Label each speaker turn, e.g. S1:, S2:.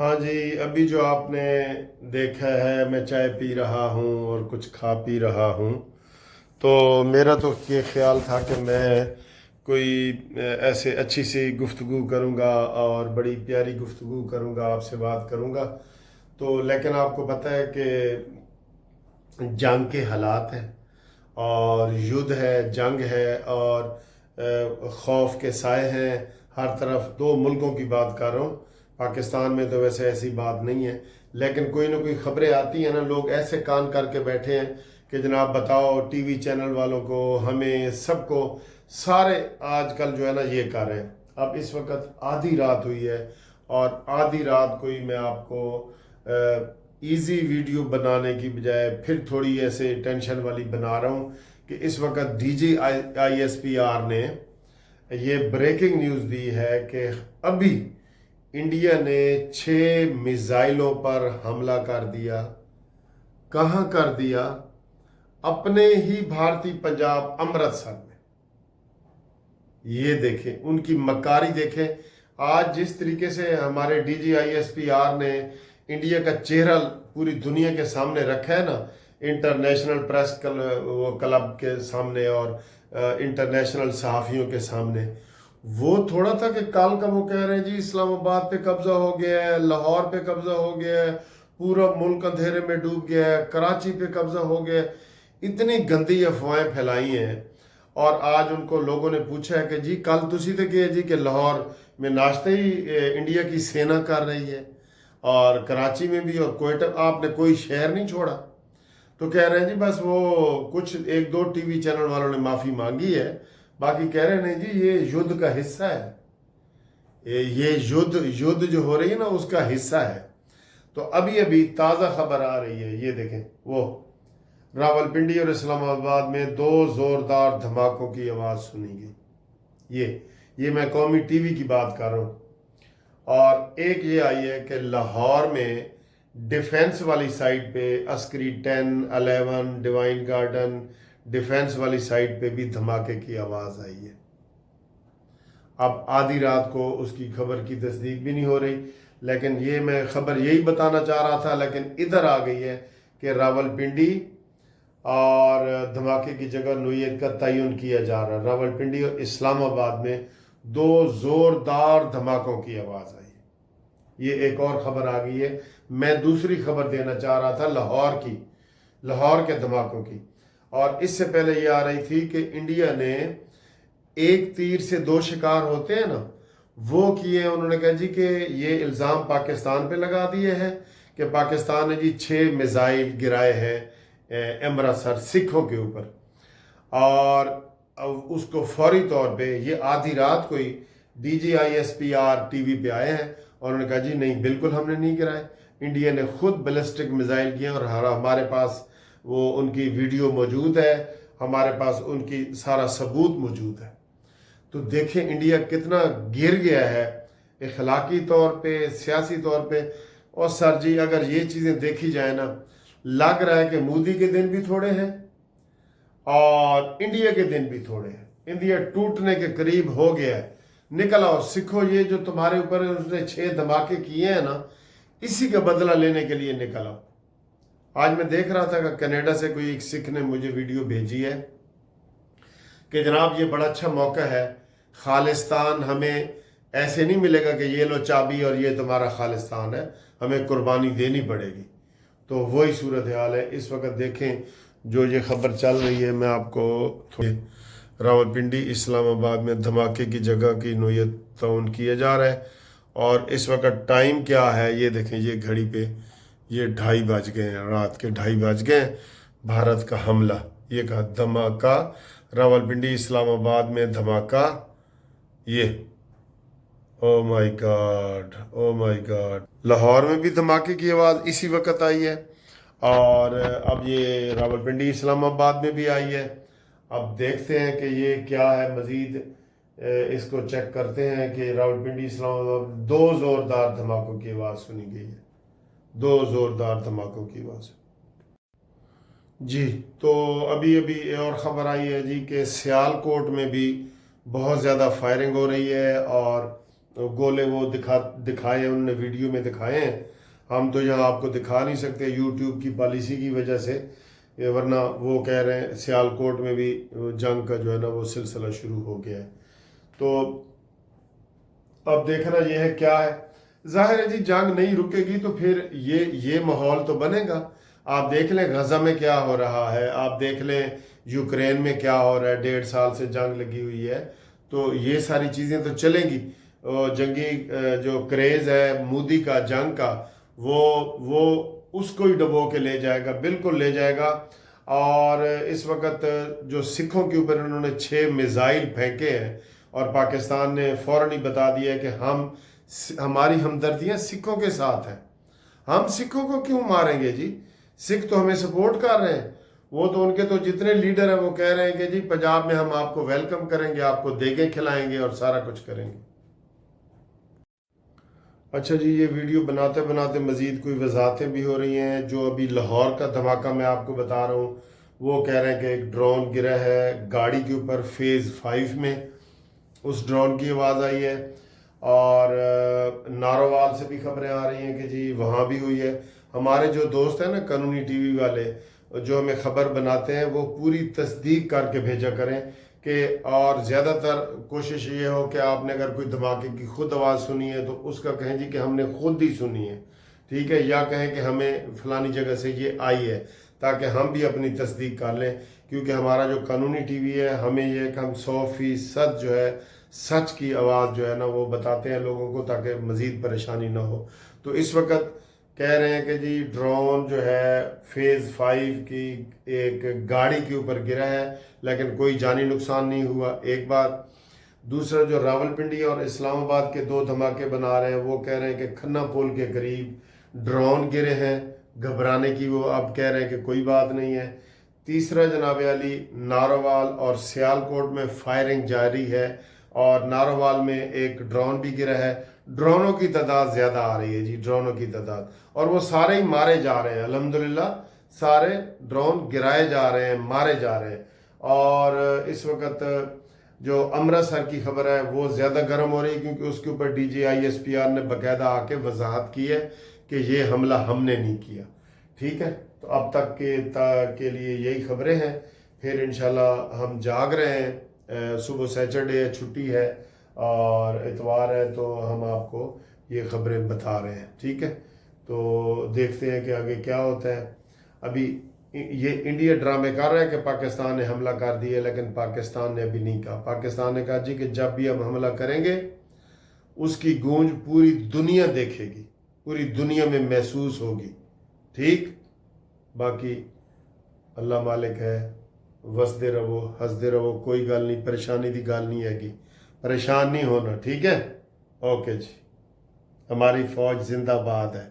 S1: हाँ जी, अभी जो आपने देखा है, मैं चाय पी रहा हूँ और कुछ खा पी रहा हूँ। तो मेरा तो ये ख्याल था कि मैं कोई ऐसे अच्छी सी गुफ्तगू करूँगा और बड़ी प्यारी गुफ्तगू करूँगा, आपसे बात करूँगा। तो लेकिन आपको पता है कि जंग के हालात हैं और युद्ध है, जंग है और खौफ के साए हैं हर तरफ। दो मुल्कों की बात कर रहा हूँ। पाकिस्तान में तो वैसे ऐसी बात नहीं है, लेकिन कोई ना कोई खबरें आती हैं ना, लोग ऐसे कान करके बैठे हैं कि जनाब बताओ, टीवी चैनल वालों को, हमें, सबको, सारे आजकल जो है ना ये कर रहे हैं। अब इस वक्त आधी रात हुई है और आधी रात को ही मैं आपको इजी वीडियो बनाने की बजाय फिर थोड़ी ऐसे टेंशन वाली बना रहा हूँ कि इस वक्त DGISPR ने ये ब्रेकिंग न्यूज़ दी है कि अभी इंडिया ने 6 मिसाइलों पर हमला कर दिया। कहाँ कर दिया? अपने ही भारतीय पंजाब अमृतसर में। ये देखें, उनकी मक्कारी देखें। आज जिस तरीके से हमारे DGISPR ने इंडिया का चेहरा पूरी दुनिया के सामने रखा है ना, इंटरनेशनल प्रेस क्लब के सामने और इंटरनेशनल सहाफ़ियों के सामने, वो थोड़ा था कि कल का वो कह रहे हैं जी इस्लामाबाद पे कब्जा हो गया है, लाहौर पे कब्जा हो गया है, पूरा मुल्क अंधेरे में डूब गया है, कराची पे कब्जा हो गया है। इतनी गंदी अफवाहें फैलाई हैं। और आज उनको लोगों ने पूछा है कि जी कल तुसी तो कहे जी कि लाहौर में नाश्ते ही इंडिया की सेना कर रही है, और कराची में भी, और कोयटा, आपने कोई शहर नहीं छोड़ा। तो कह रहे हैं जी बस वो कुछ एक दो टीवी चैनल वालों ने माफ़ी मांगी है, बाकी कह रहे हैं नहीं जी ये युद्ध का हिस्सा है। ये युद्ध युद्ध जो हो रही है ना उसका हिस्सा है। तो अभी अभी ताज़ा खबर आ रही है, ये देखें, वो रावलपिंडी और इस्लामाबाद में दो जोरदार धमाकों की आवाज़ सुनी गई। ये मैं कौमी टीवी की बात कर रहा हूँ। और एक ये आई है कि लाहौर में डिफेंस वाली साइड पे, अस्करी 10, 11, डिवाइन गार्डन, डिफेंस वाली साइड पे भी धमाके की आवाज़ आई है। अब आधी रात को उसकी खबर की तस्दीक भी नहीं हो रही, लेकिन ये मैं खबर यही बताना चाह रहा था, लेकिन इधर आ गई है कि रावलपिंडी और धमाके की जगह नोयत का तयन किया जा रहा है। रावलपिंडी और इस्लामाबाद में दो ज़ोरदार धमाकों की आवाज़ आई। ये एक और ख़बर आ गई है। मैं दूसरी खबर देना चाह रहा था लाहौर की, लाहौर के धमाकों की। और इससे पहले ये आ रही थी कि इंडिया ने एक तीर से दो शिकार होते हैं ना, वो किए। उन्होंने कहा जी कि ये इल्ज़ाम पाकिस्तान पे लगा दिए हैं कि पाकिस्तान ने जी 6 मिसाइल गिराए हैं अमृतसर सिखों के ऊपर। और उसको फौरी तौर पे ये आधी रात को ही DGISPR टीवी पे आए हैं और उन्होंने कहा जी नहीं, बिल्कुल हमने नहीं गिराए, इंडिया ने खुद बैलिस्टिक मिसाइल किए और हमारे पास वो उनकी वीडियो मौजूद है, हमारे पास उनकी सारा सबूत मौजूद है। तो देखें इंडिया कितना गिर गया है इखलाकी तौर पे, सियासी तौर पे। और सर जी अगर ये चीज़ें देखी जाए ना, लग रहा है कि मोदी के दिन भी थोड़े हैं और इंडिया के दिन भी थोड़े हैं। इंडिया टूटने के करीब हो गया है। निकल आओ सिखो, ये जो तुम्हारे ऊपर उसने 6 धमाके किए हैं ना, इसी का बदला लेने के लिए निकल आओ। आज मैं देख रहा था कि कनाडा से कोई एक सिख ने मुझे वीडियो भेजी है कि जनाब ये बड़ा अच्छा मौका है, खालिस्तान हमें ऐसे नहीं मिलेगा कि ये लो चाबी और ये तुम्हारा खालिस्तान है, हमें कुर्बानी देनी पड़ेगी। तो वही सूरत हाल है इस वक्त। देखें जो ये खबर चल रही है, मैं आपको थोड़ी, रावलपिंडी इस्लामाबाद में धमाके की जगह की नोयत तौन किया जा रहा है। और इस वक्त टाइम क्या है ये देखें, ये घड़ी पे ये 2:30 बज गए हैं, रात के 2:30 बज गए हैं। भारत का हमला, ये कहा धमाका, रावलपिंडी इस्लामाबाद में धमाका। ये oh my God, oh my God, Lahore में भी धमाके की आवाज़ इसी वक्त आई है और अब ये रावलपिंडी इस्लामाबाद में भी आई है। अब देखते हैं कि ये क्या है मज़ीद, इसको चेक करते हैं कि रावलपिंडी इस्लामाबाद दो ज़ोरदार धमाकों की आवाज़ सुनी गई है, दो ज़ोरदार धमाकों की आवाज़। जी, तो अभी अभी और ख़बर आई है जी कि सियालकोट में भी बहुत ज़्यादा फायरिंग हो रही है और गोले वो दिखाए हैं, उन्होंने वीडियो में दिखाए हैं। हम तो यहाँ आपको दिखा नहीं सकते यूट्यूब की पॉलिसी की वजह से, वरना वो कह रहे हैं सियालकोट में भी जंग का जो है ना वो सिलसिला शुरू हो गया है। तो अब देखना ये है क्या है। जाहिर है जी जंग नहीं रुकेगी तो फिर ये माहौल तो बनेगा। आप देख लें गजा में क्या हो रहा है, आप देख लें यूक्रेन में क्या हो रहा है, 1.5 साल से जंग लगी हुई है। तो ये सारी चीज़ें तो चलेंगी। जंगी जो क्रेज़ है मोदी का जंग का, वो उसको ही डबो के ले जाएगा, बिल्कुल ले जाएगा। और इस वक्त जो सिखों के ऊपर उन्होंने 6 मिसाइल फेंके हैं और पाकिस्तान ने फ़ौरन ही बता दिया है कि हमारी हमदर्दियाँ सिखों के साथ हैं। हम सिखों को क्यों मारेंगे जी? सिख तो हमें सपोर्ट कर रहे हैं। वो तो उनके तो जितने लीडर हैं वो कह रहे हैं कि जी पंजाब में हम आपको वेलकम करेंगे, आपको देगे खिलाएंगे और सारा कुछ करेंगे। अच्छा जी, ये वीडियो बनाते बनाते मज़ीद कोई वजाहतें भी हो रही हैं। जो अभी लाहौर का धमाका मैं आपको बता रहा हूँ, वो कह रहे हैं कि एक ड्रोन गिरा है गाड़ी के ऊपर फेज़ 5 में, उस ड्रोन की आवाज़ आई है। और नारोवाल से भी खबरें आ रही हैं कि जी वहाँ भी हुई है। हमारे जो दोस्त हैं ना कानूनी टीवी वाले जो हमें ख़बर बनाते हैं, वो पूरी तस्दीक करके भेजा करें कि, और ज़्यादातर कोशिश ये हो कि आपने अगर कोई धमाके की खुद आवाज़ सुनी है तो उसका कहें जी कि हमने खुद ही सुनी है, ठीक है, या कहें कि हमें फ़लानी जगह से ये आई है, ताकि हम भी अपनी तस्दीक कर लें। क्योंकि हमारा जो कानूनी टीवी है, हमें ये कि हम 100% जो है सच की आवाज़ जो है ना वो बताते हैं लोगों को, ताकि मज़ीद परेशानी ना हो। तो इस वक्त कह रहे हैं कि जी ड्रोन जो है फेज़ 5 की एक गाड़ी के ऊपर गिरा है, लेकिन कोई जानी नुकसान नहीं हुआ, एक बात। दूसरा, जो रावलपिंडी और इस्लामाबाद के 2 धमाके बना रहे हैं, वो कह रहे हैं कि खन्ना पुल के करीब ड्रोन गिरे हैं। घबराने की वो अब कह रहे हैं कि कोई बात नहीं है। तीसरा, जनाब अली, नारोवाल और सियालकोट में फायरिंग जारी है और नारोवाल में एक ड्रोन भी गिरा है। ड्रोनों की तादाद ज़्यादा आ रही है जी, ड्रोनों की तादाद, और वो सारे ही मारे जा रहे हैं। अल्हम्दुलिल्लाह सारे ड्रोन गिराए जा रहे हैं, मारे जा रहे हैं। और इस वक्त जो अमृतसर की खबर है वो ज़्यादा गर्म हो रही है, क्योंकि उसके ऊपर DGI SPR ने बाकायदा आके वजाहत की है कि ये हमला हमने नहीं किया। ठीक है, तो अब तक के लिए यही खबरें हैं। फिर इंशाल्लाह हम जाग रहे हैं। सुबह सैटरडे है, छुट्टी है, और इतवार है, तो हम आपको ये खबरें बता रहे हैं। ठीक है, तो देखते हैं कि आगे क्या होता है। अभी ये इंडिया ड्रामे कर रहा है कि पाकिस्तान ने हमला कर दिया, लेकिन पाकिस्तान ने अभी नहीं कहा। पाकिस्तान ने कहा जी कि जब भी हम हमला करेंगे उसकी गूंज पूरी दुनिया देखेगी, पूरी दुनिया में महसूस होगी। ठीक, बाकी अल्लाह मालिक है, वसदे रहो, हंसदे रहो, कोई गल नहीं, परेशानी की गल नहीं हैगी, परेशान नहीं होना। ठीक है, ओके जी, हमारी फौज जिंदाबाद है।